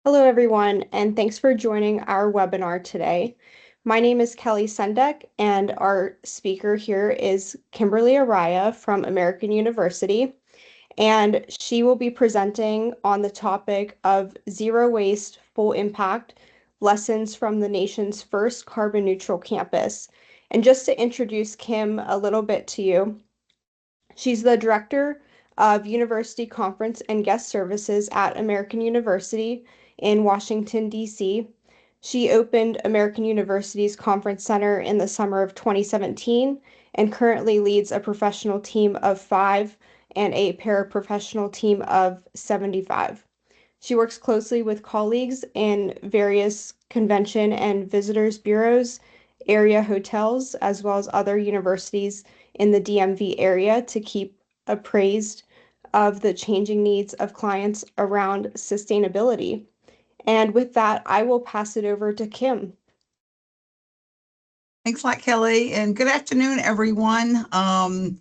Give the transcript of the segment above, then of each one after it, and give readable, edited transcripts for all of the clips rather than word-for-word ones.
Hello, everyone, and thanks for joining our webinar today. My name is Kelly Sendek, and our speaker here is Kimberly Araya from American University, and she will be presenting on the topic of zero waste, full impact, lessons from the nation's first carbon neutral campus. And just to introduce Kim a little bit to you, she's the director of University Conference and Guest Services at American University in Washington, D.C. She opened American University's Conference Center in the summer of 2017 and currently leads a professional team of 5 and a paraprofessional team of 75. She works closely with colleagues in various convention and visitors bureaus, area hotels, as well as other universities in the DMV area to keep appraised of the changing needs of clients around sustainability. And with that, I will pass it over to Kim. Thanks a lot, Kelly, and good afternoon, everyone. And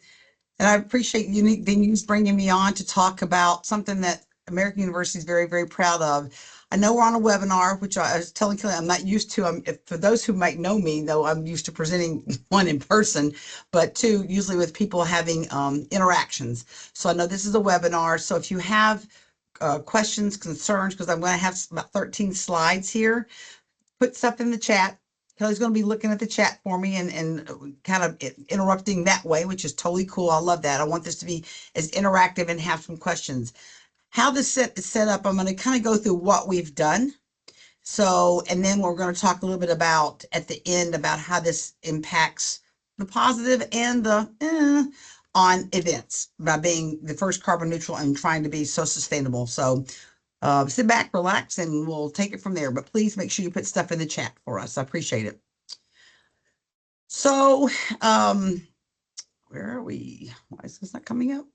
I appreciate the news bringing me on to talk about something that American University is very, very proud of. I know we're on a webinar, which I was telling Kelly I'm not used to. For those who might know me, though, I'm used to presenting one in person, but two, usually with people having interactions. So I know this is a webinar. So if you have questions, concerns, because I'm going to have about 13 slides here, put stuff in the chat. Kelly's going to be looking at the chat for me and kind of interrupting that way, which is totally cool. I love that. I want this to be as interactive and have some questions. How this is set up, I'm going to kind of go through what we've done. So, and then we're going to talk a little bit about at the end about how this impacts the positive and the on events by being the first carbon neutral and trying to be so sustainable. So sit back, relax, and we'll take it from there. But please make sure you put stuff in the chat for us. I appreciate it. So, where are we? Why is this not coming up?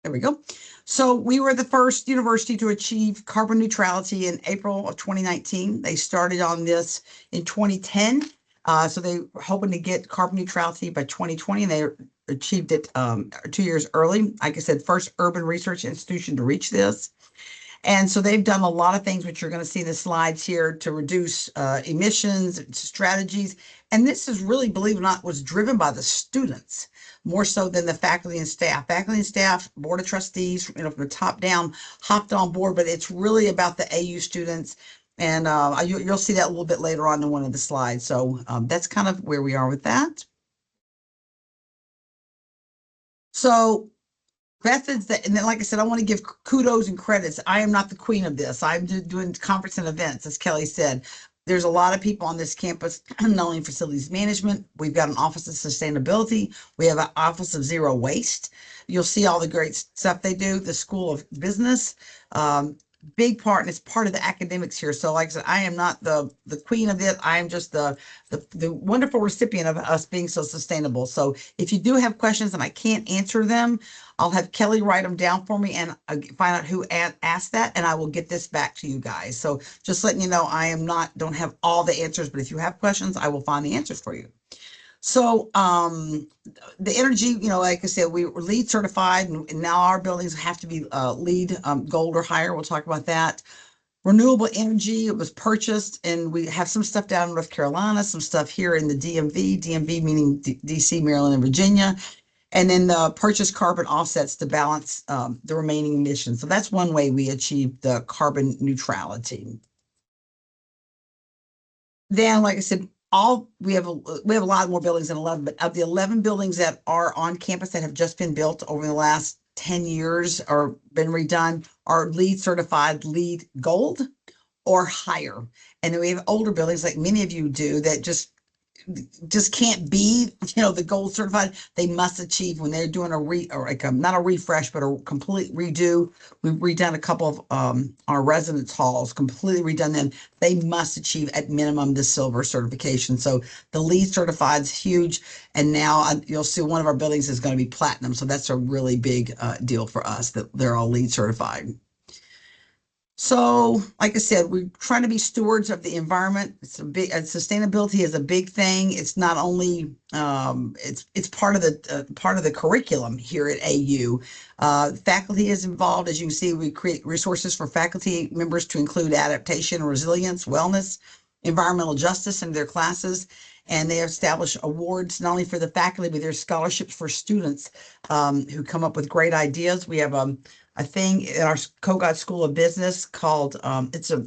There we go. So we were the first university to achieve carbon neutrality in April of 2019. They started on this in 2010. So they were hoping to get carbon neutrality by 2020, and they achieved it 2 years early. Like I said, first urban research institution to reach this. And so they've done a lot of things, which you're going to see in the slides here, to reduce emissions, strategies. And this is really, believe it or not, was driven by the students more so than the faculty and staff. Faculty and staff, board of trustees, from the top down, hopped on board, but it's really about the AU students. And you'll see that a little bit later on in one of the slides. So that's kind of where we are with that. So methods that, and then, like I said, I want to give kudos and credits. I am not the queen of this. I'm doing conference and events, as Kelly said. There's a lot of people on this campus, not only in facilities management, we've got an office of sustainability, we have an office of zero waste. You'll see all the great stuff they do, the School of Business, big part, and it's part of the academics here. So like I said, I am not the queen of it. I am just the wonderful recipient of us being so sustainable. So if you do have questions and I can't answer them, I'll have Kelly write them down for me and find out who asked that, and I will get this back to you guys. So just letting you know, don't have all the answers, but if you have questions, I will find the answers for you. So the energy, like I said, we were LEED certified, and now our buildings have to be LEED gold or higher. We'll talk about that. Renewable energy, it was purchased, and we have some stuff down in North Carolina, some stuff here in the DMV meaning DC, Maryland, and Virginia. And then the purchase carbon offsets to balance the remaining emissions. So that's one way we achieve the carbon neutrality. Then, like I said, we have a lot more buildings than 11, but of the 11 buildings that are on campus that have just been built over the last 10 years or been redone are LEED certified, LEED gold or higher. And then we have older buildings, like many of you do, that just can't be, the gold certified. They must achieve, when they're doing not a refresh, but a complete redo. We've redone a couple of our residence halls, completely redone them. They must achieve at minimum the silver certification. So the LEED certified is huge. And now you'll see one of our buildings is going to be platinum. So that's a really big deal for us that they're all LEED certified. So, like I said, we're trying to be stewards of the environment. Sustainability is a big thing. It's not only it's part of the curriculum here at AU. Faculty is involved. As you can see, we create resources for faculty members to include adaptation, resilience, wellness, environmental justice in their classes. And they establish awards not only for the faculty, but there's scholarships for students who come up with great ideas. We have a thing in our Kogod School of Business called it's a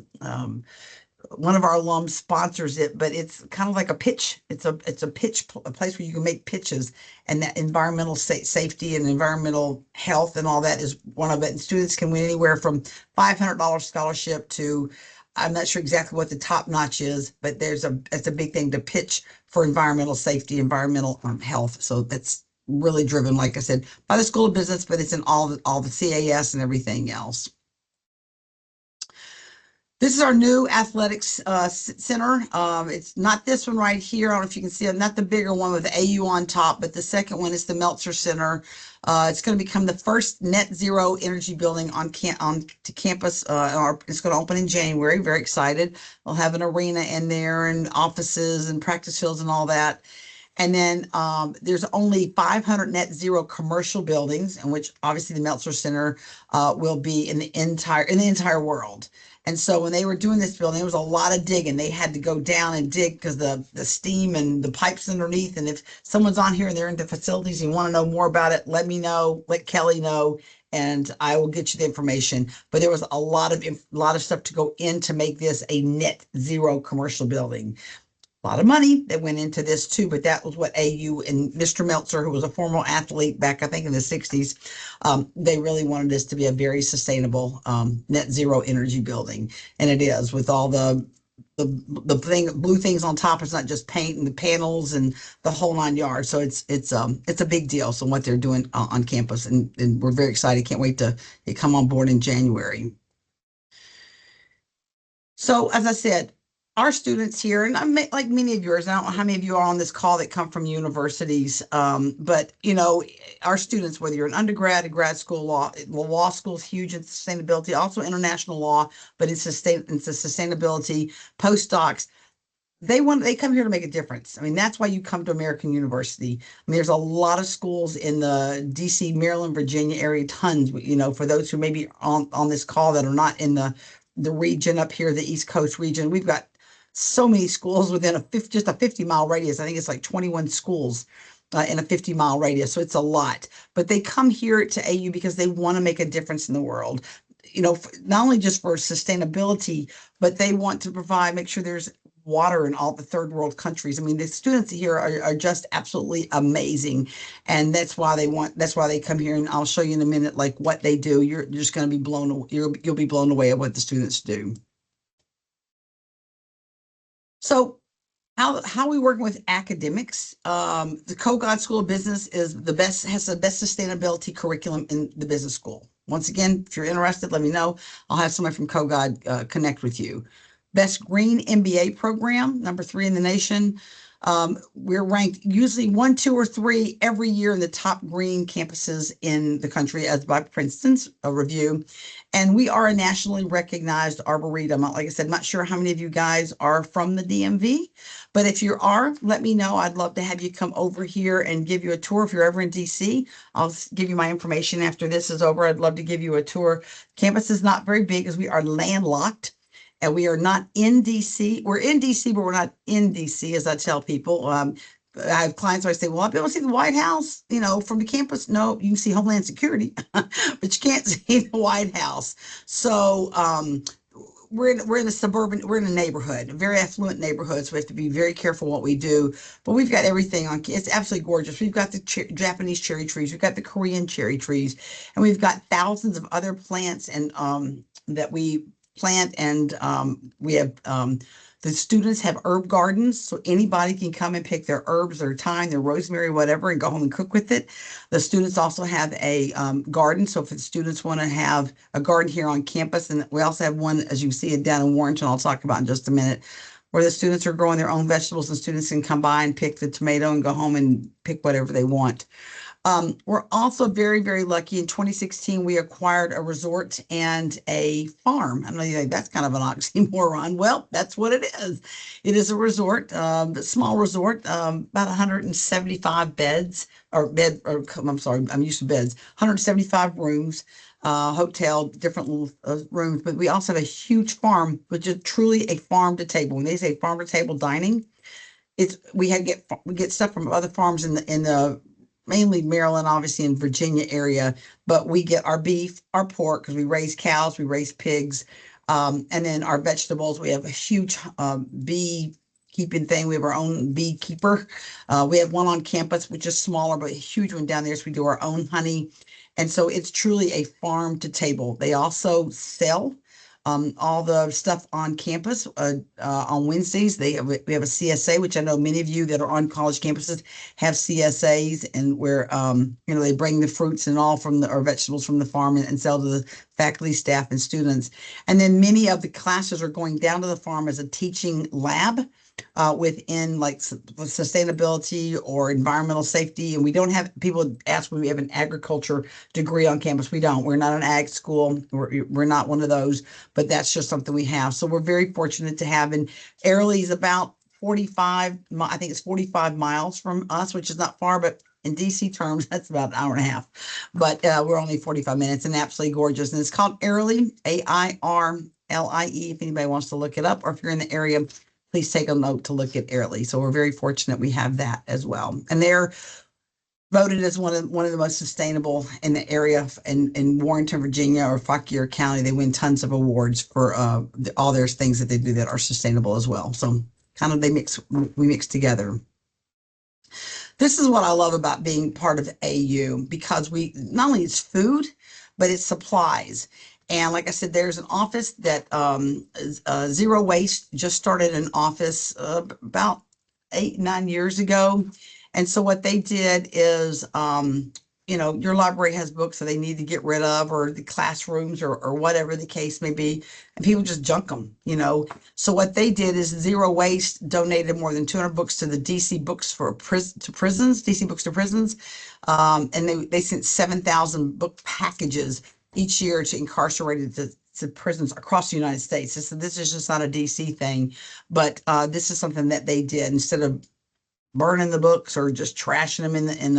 one of our alums sponsors it, but it's kind of like a pitch. It's a pitch a place where you can make pitches, and that environmental safety and environmental health and all that is one of it. And students can win anywhere from $500 scholarship to I'm not sure exactly what the top notch is, but it's a big thing to pitch for environmental safety, environmental health. So that's really driven, like I said, by the School of Business, but it's in all the CAS and everything else. This is our new athletics center. It's not this one right here. I don't know if you can see it, not the bigger one with the AU on top, but the second one is the Meltzer Center. It's going to become the first net zero energy building on to campus. It's going to open in January. Very excited. We'll have an arena in there and offices and practice fields and all that. And then there's only 500 net zero commercial buildings, in which obviously the Meltzer Center will be in the entire world. And so when they were doing this building, there was a lot of digging. They had to go down and dig because the steam and the pipes underneath. And if someone's on here and they're into facilities and you want to know more about it, let me know, let Kelly know, and I will get you the information. But there was a lot of stuff to go in to make this a net zero commercial building. A lot of money that went into this too, but that was what AU and Mr. Meltzer, who was a former athlete back, I think, in the 60s, they really wanted this to be a very sustainable net zero energy building. And it is, with all the blue things on top. It's not just paint and the panels and the whole 9 yards. So it's a big deal. So what they're doing on campus, and we're very excited. Can't wait to come on board in January. So as I said, our students here, and I'm like many of yours, I don't know how many of you are on this call that come from universities, but our students, whether you're an undergrad, a grad school, law school is huge in sustainability, also international law, but it's sustainability, postdocs. They come here to make a difference. I mean, that's why you come to American University. I mean, there's a lot of schools in the DC, Maryland, Virginia area, tons, for those who may be on this call that are not in the region up here, the East Coast region. We've got so many schools within just a 50-mile radius. I think it's like 21 schools in a 50-mile radius. So it's a lot, but they come here to AU because they want to make a difference in the world. Not only just for sustainability, but they want to make sure there's water in all the third world countries. I mean, the students here are just absolutely amazing. And that's why they come here. And I'll show you in a minute, like what they do. You're just going to be you'll be blown away at what the students do. So how we working with academics? The Kogod School of Business has the best sustainability curriculum in the business school. Once again, if you're interested, let me know. I'll have somebody from Kogod connect with you. Best green MBA program, #3 in the nation. We're ranked usually 1, 2, or 3 every year in the top green campuses in the country, as by Princeton's a review. And we are a nationally recognized arboretum. Like I said, not sure how many of you guys are from the DMV, but if you are, let me know. I'd love to have you come over here and give you a tour. If you're ever in DC, I'll give you my information after this is over. I'd love to give you a tour. Campus is not very big as we are landlocked. And we are not in DC. We're in DC, but we're not in DC, as I tell people. I have clients where I say, well, I'll be able to see the White House, from the campus. No, you can see Homeland Security, but you can't see the White House. So we're in a neighborhood, a very affluent neighborhood. So we have to be very careful what we do. But we've got everything on. It's absolutely gorgeous. We've got the Japanese cherry trees. We've got the Korean cherry trees. And we've got thousands of other plants and that we plant, and we have the students have herb gardens, so anybody can come and pick their herbs, their thyme, their rosemary, whatever, and go home and cook with it. The students also have a garden, so if the students want to have a garden here on campus, and we also have one, as you see it, down in Warrenton, I'll talk about in just a minute, where the students are growing their own vegetables, and students can come by and pick the tomato and go home and pick whatever they want. We're also very, very lucky. In 2016, we acquired a resort and a farm. I know you think that's kind of an oxymoron. Well, that's what it is. It is a resort, a small resort, about 175 beds or bed, or I'm sorry, I'm used to beds, 175 rooms, hotel, different little rooms. But we also have a huge farm, which is truly a farm to table. When they say farm to table dining, it's we get stuff from other farms in the mainly Maryland, obviously in Virginia area, but we get our beef, our pork because we raise cows, we raise pigs, and then our vegetables. We have a huge bee keeping thing. We have our own beekeeper. We have one on campus, which is smaller, but a huge one down there. So we do our own honey. And so it's truly a farm to table. They also sell all the stuff on campus on Wednesdays. We have a CSA, which I know many of you that are on college campuses have CSAs, and where they bring the fruits and all from the or vegetables from the farm and sell to the faculty, staff, and students. And then many of the classes are going down to the farm as a teaching lab within like sustainability or environmental safety. And we don't have people ask when we have an agriculture degree on campus. We don't. We're not an ag school. We're not one of those, but that's just something we have. So we're very fortunate to have. And Airlie is about 45, I think it's 45 miles from us, which is not far, but in DC terms, that's about an hour and a half. But we're only 45 minutes and absolutely gorgeous. And it's called Airlie, Airlie, if anybody wants to look it up, or if you're in the area, please take a note to look at Airlie. So we're very fortunate we have that as well. And they're voted as one of the most sustainable in the area in Warrenton, Virginia, or Fauquier County. They win tons of awards for all their things that they do that are sustainable as well. So kind of we mix together. This is what I love about being part of AU, because we not only it's food, but it's supplies. And like I said, there's an office that is, Zero Waste just started an office about 8, 9 years ago. And so what they did is, your library has books that they need to get rid of, or the classrooms, or whatever the case may be, and people just junk them. So what they did is Zero Waste donated more than 200 books to the DC Books for Prisons, DC Books to Prisons, and they sent 7,000 book packages each year to incarcerated to prisons across the United States. This is just not a DC thing, but this is something that they did instead of burning the books or just trashing them in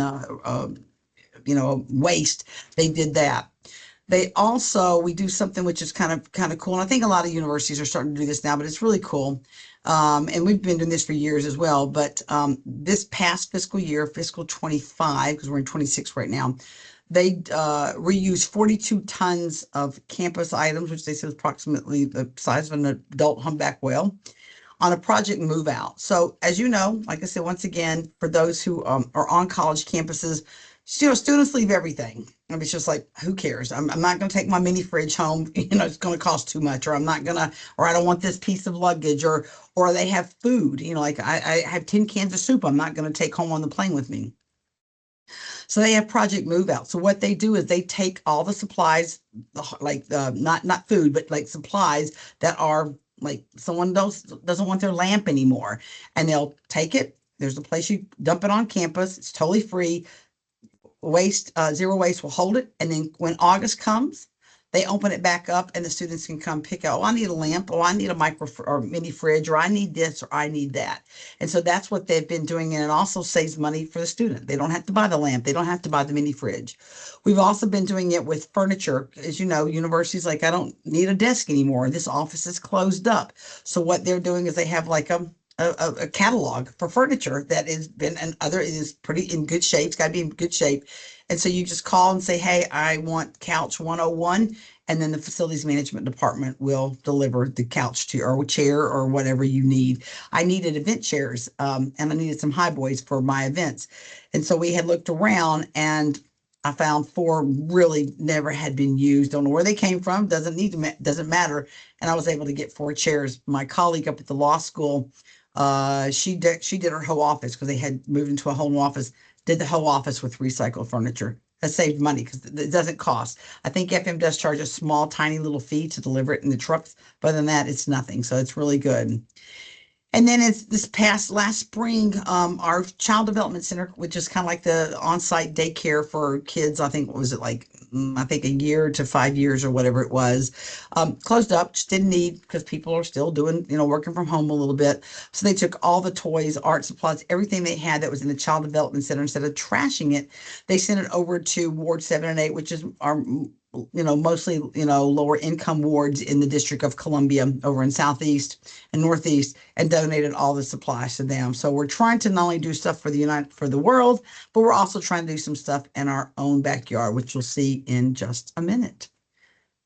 waste. They did that. We do something which is kind of cool. And I think a lot of universities are starting to do this now, but it's really cool. And we've been doing this for years as well. But this past fiscal year, fiscal 25, because we're in 26 right now, they reused 42 tons of campus items, which they said is approximately the size of an adult humpback whale, on a project move out. So as you know, like I said, once again, for those who are on college campuses, students leave everything. And it's just like, who cares? I'm not going to take my mini fridge home. It's going to cost too much, or or I don't want this piece of luggage, or they have food, like I have 10 cans of soup. I'm not going to take home on the plane with me. So they have project move out. So what they do is they take all the supplies, like not food, but like supplies that are like someone doesn't want their lamp anymore, and they'll take it. There's a place you dump it on campus. It's totally free. Zero Waste will hold it, and then when August comes, they open it back up, and the students can come pick out, oh, I need a lamp, oh, I need a micro or mini fridge, or I need this, or I need that. And so that's what they've been doing. And it also saves money for the student. They don't have to buy the lamp. They don't have to buy the mini fridge. We've also been doing it with furniture. As you know, universities like, I don't need a desk anymore. This office is closed up. So what they're doing is they have like a catalog for furniture that has been is pretty in good shape. It's got to be in good shape. And so you just call and say, hey, I want couch 101. And then the facilities management department will deliver the couch to you, or a chair, or whatever you need. I needed event chairs, and I needed some high boys for my events. And so we had looked around, and I found 4 really never had been used. Don't know where they came from. Doesn't matter. And I was able to get 4 chairs. My colleague up at the law school, she did her whole office, because they had moved into a whole new office. Did the whole office with recycled furniture. That saved money because it doesn't cost. I think FM does charge a small, tiny little fee to deliver it in the trucks. But other than that, it's nothing. So it's really good. And then it's this past last spring, our child development center, which is kind of like the on-site daycare for kids, I think, what was it like, I think a year to 5 years or whatever it was, closed up, just didn't need because people are still doing, working from home a little bit. So they took all the toys, art supplies, everything they had that was in the child development center, instead of trashing it, they sent it over to Ward 7 and 8, which is our mostly, lower income wards in the District of Columbia over in Southeast and Northeast, and donated all the supplies to them. So we're trying to not only do stuff for the world, but we're also trying to do some stuff in our own backyard, which you'll see in just a minute.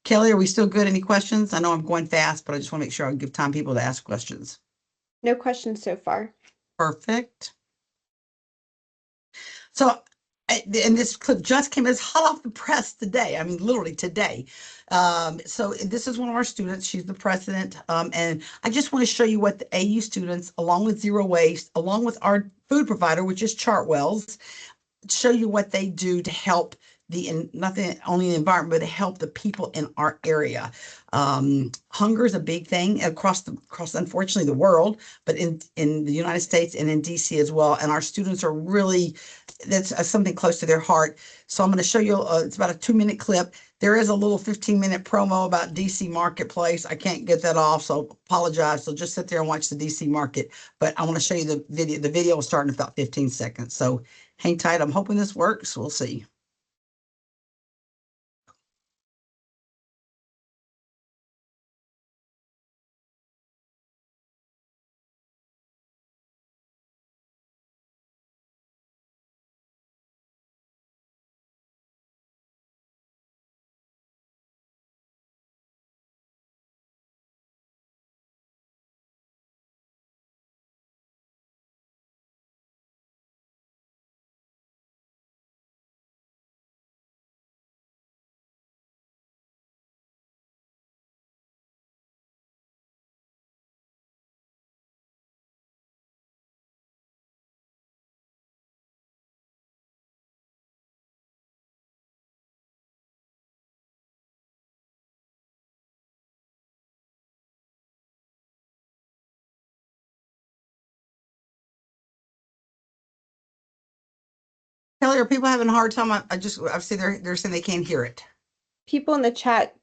Kelly, are we still good? Any questions? I know I'm going fast, but I just want to make sure I give time people to ask questions. No questions so far. Perfect. So, and this clip just came as hot off the press today. I mean, literally today. So this is one of our students. She's the president. And I just want to show you what the AU students, along with Zero Waste, along with our food provider, which is Chartwells, show you what they do to help nothing only the environment, but to help the people in our area. Hunger is a big thing across unfortunately the world, but in the United States and in DC as well. And our students are really, that's something close to their heart. So I'm going to show you. It's about a 2-minute clip. There is a little 15-minute promo about DC Marketplace. I can't get that off, so apologize. So just sit there and watch the DC Market. But I want to show you the video. The video will start in about 15 seconds. So hang tight. I'm hoping this works. We'll see. Kelly, are people having a hard time? I've seen they're saying they can't hear it. People in the chat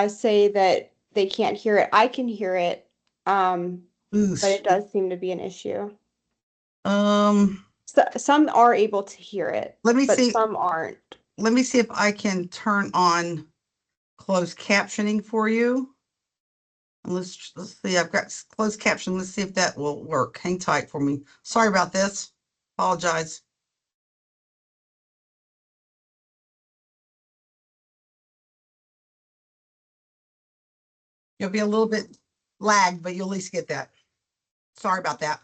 say that they can't hear it. I can hear it, but Oof. it does seem to be an issue. Um, So, some are able to hear it, let me but see. some aren't. Let me see if I can turn on closed captioning for you. Let's see. I've got closed caption. Let's see if that will work. Hang tight for me. Sorry about this. Apologize. You'll be a little bit lagged, but you'll at least get that. Sorry about that.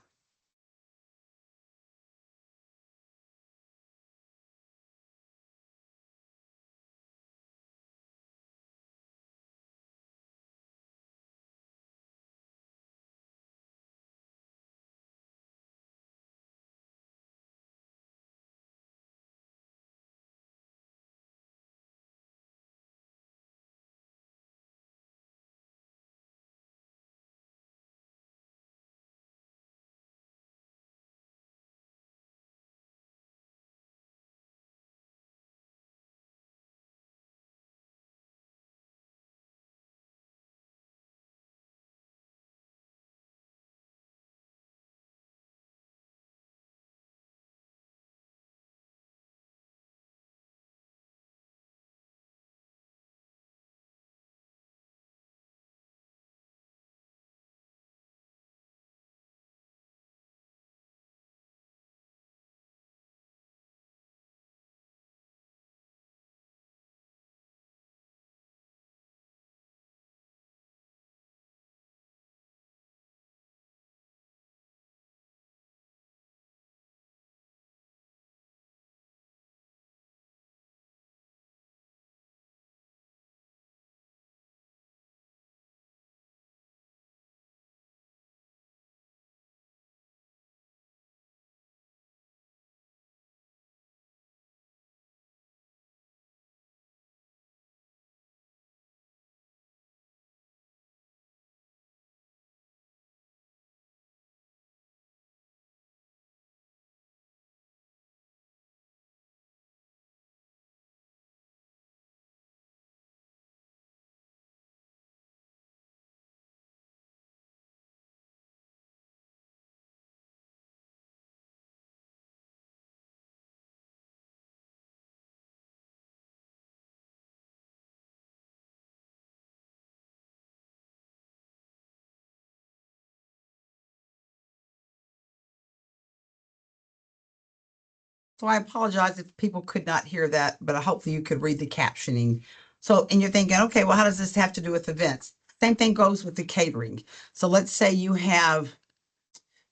So I apologize if people could not hear that, but hopefully you could read the captioning. So, and you're thinking, okay, well, how does this have to do with events? Same thing goes with the catering. So let's say you have,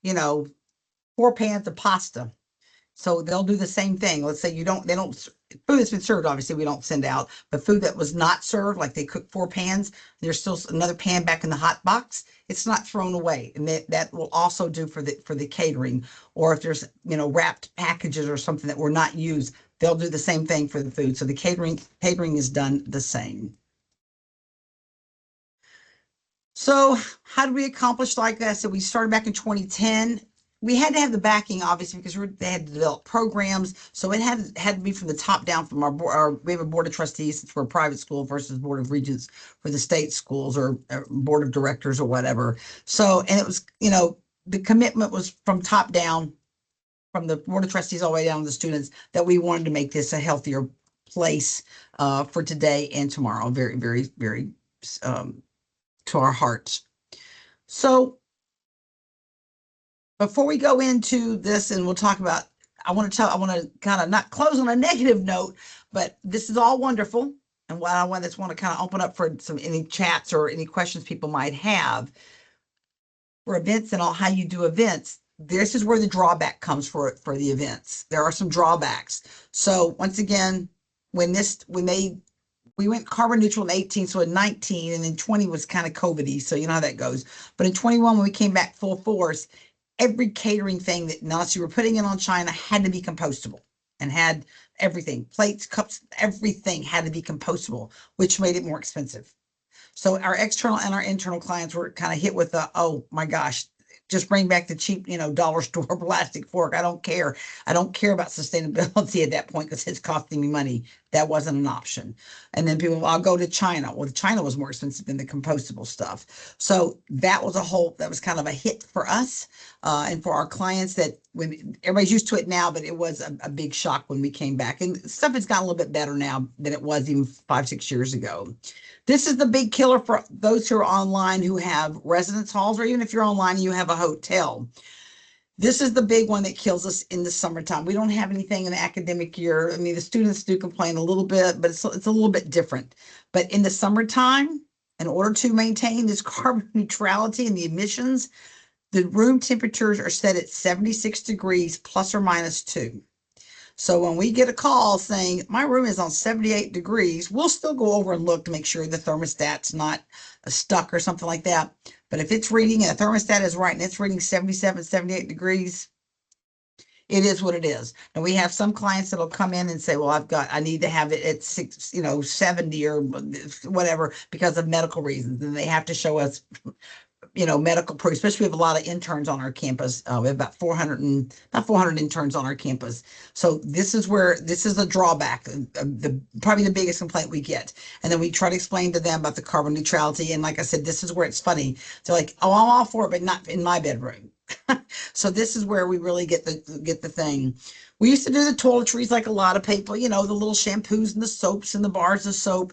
you know, 4 pans of pasta. So they'll do the same thing. Let's say they don't, food that's been served, obviously we don't send out, but food that was not served, like they cooked 4 pans, there's still another pan back in the hot box. It's not thrown away. And that will also do for the catering. Or if there's, wrapped packages or something that were not used, they'll do the same thing for the food. So the catering is done the same. So how did we accomplish like that? So we started back in 2010. We had to have the backing, obviously, because they had to develop programs. So it had to be from the top down from our board. We have a board of trustees since we're a private school versus board of regents for the state schools or board of directors or whatever. So, and it was, the commitment was from top down, from the board of trustees all the way down to the students, that we wanted to make this a healthier place for today and tomorrow. Very, very, very to our hearts. So before we go into this, and we'll talk about, I want to kind of not close on a negative note, but this is all wonderful. And what I just want to kind of open up for any chats or any questions people might have for events and all, how you do events. This is where the drawback comes for the events. There are some drawbacks. So once again, we went carbon neutral in 18, so in 19, and then 20 was kind of COVID-y, so you know how that goes. But in 21, when we came back full force, every catering thing that, unless you were putting it on China, had to be compostable and had everything, plates, cups, everything had to be compostable, which made it more expensive. So our external and our internal clients were kind of hit with the, oh my gosh, just bring back the cheap, dollar store plastic fork. I don't care. I don't care about sustainability at that point because it's costing me money. That wasn't an option. And then people, I'll go to China. Well, China was more expensive than the compostable stuff. So that was kind of a hit for us and for our clients, that when everybody's used to it now, but it was a big shock when we came back. And stuff has gotten a little bit better now than it was even 5-6 years ago. This is the big killer for those who are online who have residence halls, or even if you're online and you have a hotel. This is the big one that kills us in the summertime. We don't have anything in the academic year. I mean, the students do complain a little bit, but it's a little bit different. But in the summertime, in order to maintain this carbon neutrality and the emissions, the room temperatures are set at 76 degrees plus or minus 2. So when we get a call saying my room is on 78 degrees, we'll still go over and look to make sure the thermostat's not stuck or something like that. But if it's reading and the thermostat is right and it's reading 77, 78 degrees, it is what it is. And we have some clients that'll come in and say, well, I need to have it at 70 or whatever because of medical reasons. And they have to show us medical proof, especially we have a lot of interns on our campus. We have about 400 interns on our campus. So this is a drawback, probably the biggest complaint we get. And then we try to explain to them about the carbon neutrality. And like I said, this is where it's funny. They're like, oh, I'm all for it, but not in my bedroom. So this is where we really get the thing. We used to do the toiletries like a lot of people, the little shampoos and the soaps and the bars of soap.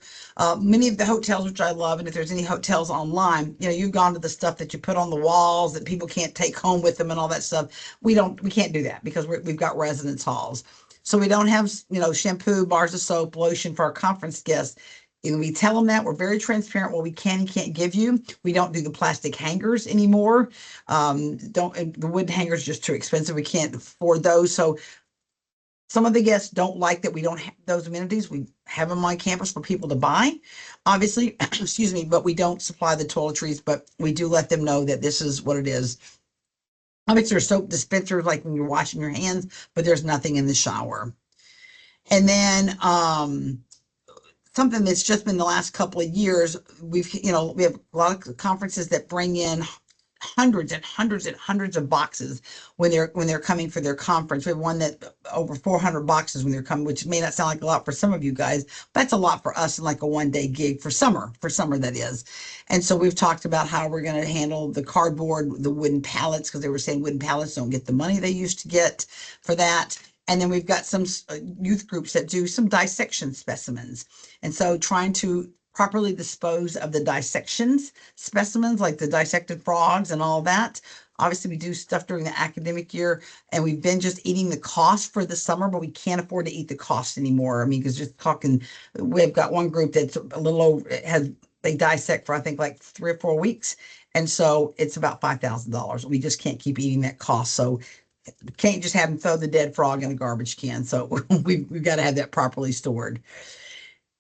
Many of the hotels, which I love, and if there's any hotels online, you've gone to the stuff that you put on the walls that people can't take home with them and all that stuff. We can't do that because we've got residence halls. So we don't have, shampoo, bars of soap, lotion for our conference guests. And we tell them that we're very transparent. What we can and can't give you. We don't do the plastic hangers anymore. The wood hangers are just too expensive. We can't afford those. So some of the guests don't like that we don't have those amenities. We have them on campus for people to buy, obviously, excuse me, but we don't supply the toiletries, but we do let them know that this is what it is. Obviously, there's soap dispensers like when you're washing your hands, but there's nothing in the shower. And then something that's just been the last couple of years, we have a lot of conferences that bring in hundreds and hundreds and hundreds of boxes when they're coming for their conference. We have one that over 400 boxes when they're coming, which may not sound like a lot for some of you guys, but that's a lot for us in like a one-day gig for summer that is. And so we've talked about how we're going to handle the cardboard, the wooden pallets, because they were saying wooden pallets don't get the money they used to get for that. And then we've got some youth groups that do some dissection specimens. And so trying to properly dispose of the dissections specimens, like the dissected frogs and all that. Obviously, we do stuff during the academic year, and we've been just eating the cost for the summer, but we can't afford to eat the cost anymore. I mean, because just talking, we've got one group that's a little over, they dissect for, I think, like 3 or 4 weeks. And so it's about $5,000. We just can't keep eating that cost. So can't just have them throw the dead frog in a garbage can. So we've got to have that properly stored.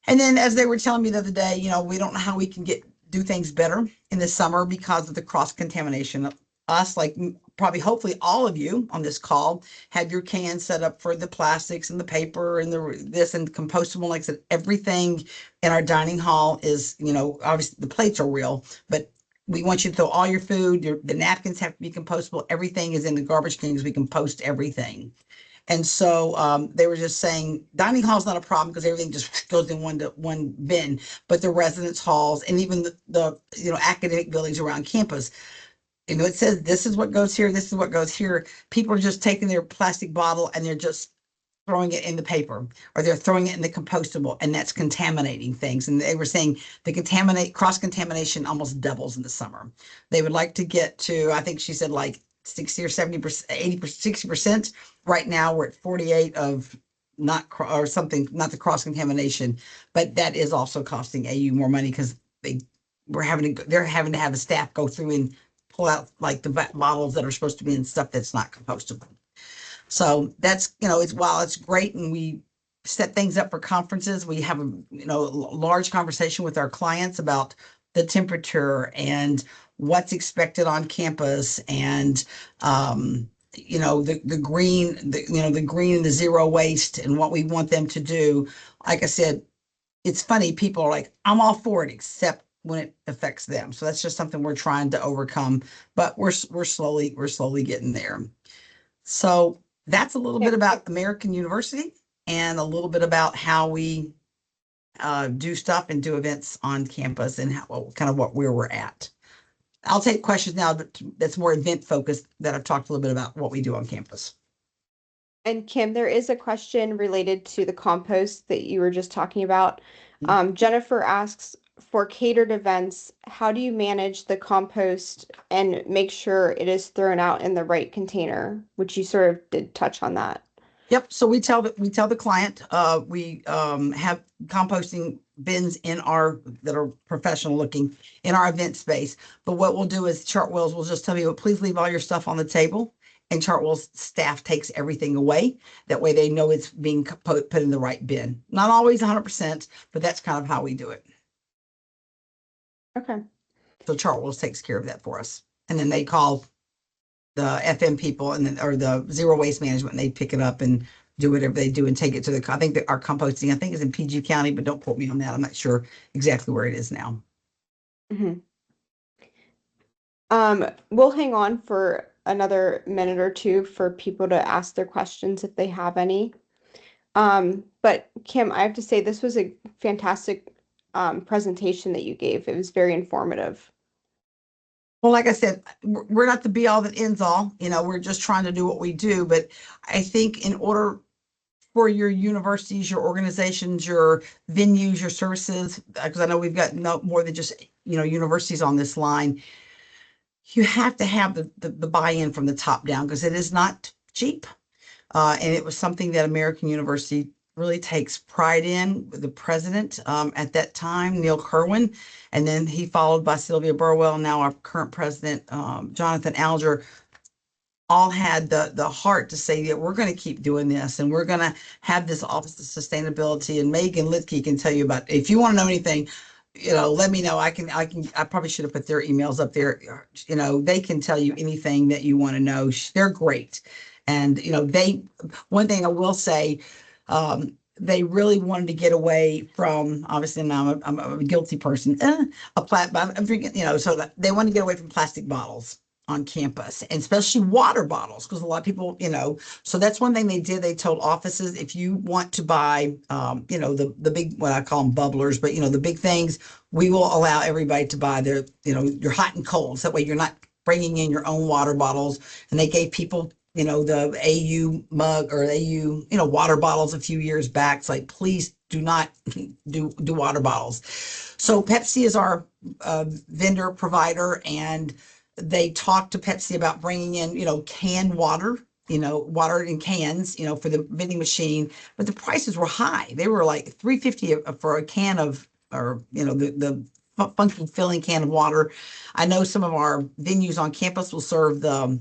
And then as they were telling me the other day, we don't know how we can do things better in the summer because of the cross contamination. Us, like probably hopefully all of you on this call, have your cans set up for the plastics and the paper and this and compostable. Like I said, everything in our dining hall is, obviously the plates are real, but we want you to throw all your food. The napkins have to be compostable. Everything is in the garbage can because we compost everything. And so they were just saying dining hall is not a problem because everything just goes in one bin, but the residence halls and even the academic buildings around campus, it says this is what goes here, this is what goes here. People are just taking their plastic bottle and they're just throwing it in the paper or they're throwing it in the compostable, and that's contaminating things. And they were saying the cross contamination almost doubles in the summer. They would like to get to, I think she said like 60 or 70%, 80%, 60%. Right now we're at 48 of not or something, not the cross contamination, but that is also costing AU more money because they're having to have a staff go through and pull out like the bottles that are supposed to be in stuff that's not compostable. So that's, while it's great and we set things up for conferences, we have a, large conversation with our clients about the temperature and what's expected on campus and, the green, the green and the zero waste and what we want them to do. Like I said, it's funny. People are like, I'm all for it, except when it affects them. So that's just something we're trying to overcome, but we're slowly getting there. So that's a little bit about American University and a little bit about how we do stuff and do events on campus and kind of where we're at. I'll take questions now that's more event focused that I've talked a little bit about what we do on campus. And Kim, there is a question related to the compost that you were just talking about. Jennifer asks, for catered events, how do you manage the compost and make sure it is thrown out in the right container? Which you sort of did touch on that. Yep. So we tell the client we have composting bins that are professional looking in our event space. But what we'll do is Chartwell's will just tell you, please leave all your stuff on the table. And Chartwell's staff takes everything away. That way they know it's being put in the right bin. Not always 100%, but that's kind of how we do it. Okay. So Chartwell's takes care of that for us. And then they call the FM people or the zero waste management, and they pick it up and do whatever they do and take it to I think that our composting, I think is in PG County, but don't quote me on that. I'm not sure exactly where it is now. Mm-hmm. We'll hang on for another minute or two for people to ask their questions if they have any. But Kim, I have to say this was a fantastic presentation that you gave. It was very informative. Well, like I said, we're not the be all that ends all. We're just trying to do what we do. But I think in order for your universities, your organizations, your venues, your services, because I know we've got no more than just universities on this line, you have to have the buy-in from the top down because it is not cheap. And it was something that American University really takes pride in. The president at that time, Neil Kerwin, and then he followed by Sylvia Burwell, now our current president, Jonathan Alger, all had the heart to say that we're going to keep doing this and we're going to have this Office of Sustainability. And Megan Litkey can tell you about, if you want to know anything, let me know. I probably should have put their emails up there. They can tell you anything that you want to know. They're great. And, one thing I will say, they really wanted to get away from, obviously now I'm a guilty person, so that they want to get away from plastic bottles on campus, and especially water bottles, because a lot of people, so that's one thing they did. They told offices, if you want to buy, the big, what I call them bubblers, but the big things, we will allow everybody to buy their, your hot and colds. That way you're not bringing in your own water bottles. And they gave people, the AU mug or AU, water bottles a few years back. It's like, please do not do water bottles. So Pepsi is our vendor provider, and They talked to Pepsi about bringing in, canned water, water in cans, for the vending machine, but the prices were high. They were like 350 for a can of, or, the funky filling can of water. I know some of our venues on campus will serve the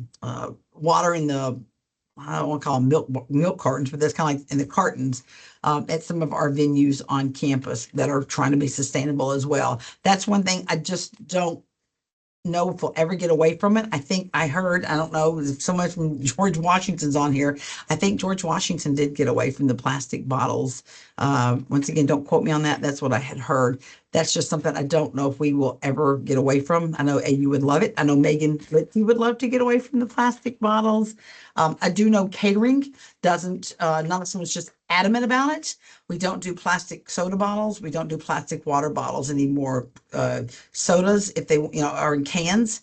water in the, I don't want to call them milk cartons, but that's kind of like in the cartons at some of our venues on campus that are trying to be sustainable as well. That's one thing I just don't know if we'll ever get away from it. I think I heard, I don't know if someone from George Washington's on here. I think George Washington did get away from the plastic bottles. Once again, don't quote me on that. That's what I had heard. That's just something I don't know if we will ever get away from. I know you would love it. I know Megan Litzy would love to get away from the plastic bottles. I do know catering doesn't, none of someone's just adamant about it. We don't do plastic soda bottles. We don't do plastic water bottles anymore. Sodas, if they, are in cans,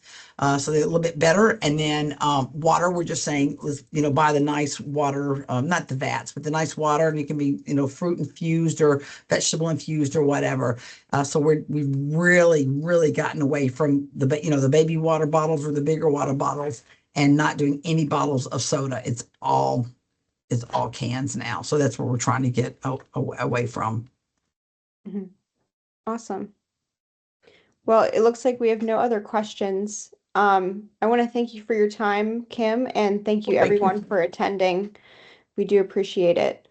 so they're a little bit better. And then water, we're just saying, buy the nice water, not the vats, but the nice water, and it can be, fruit infused or vegetable infused or whatever. So we've really, really gotten away from the baby water bottles or the bigger water bottles, and not doing any bottles of soda. It's all cans now. So that's what we're trying to get away from. Mhm. Awesome. Well, it looks like we have no other questions. I want to thank you for your time, Kim, and thank you Well, thank you. everyone for attending. We do appreciate it.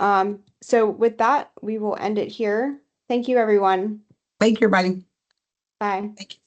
So with that, we will end it here. Thank you, everyone. Thank you, everybody. Bye. Thank you.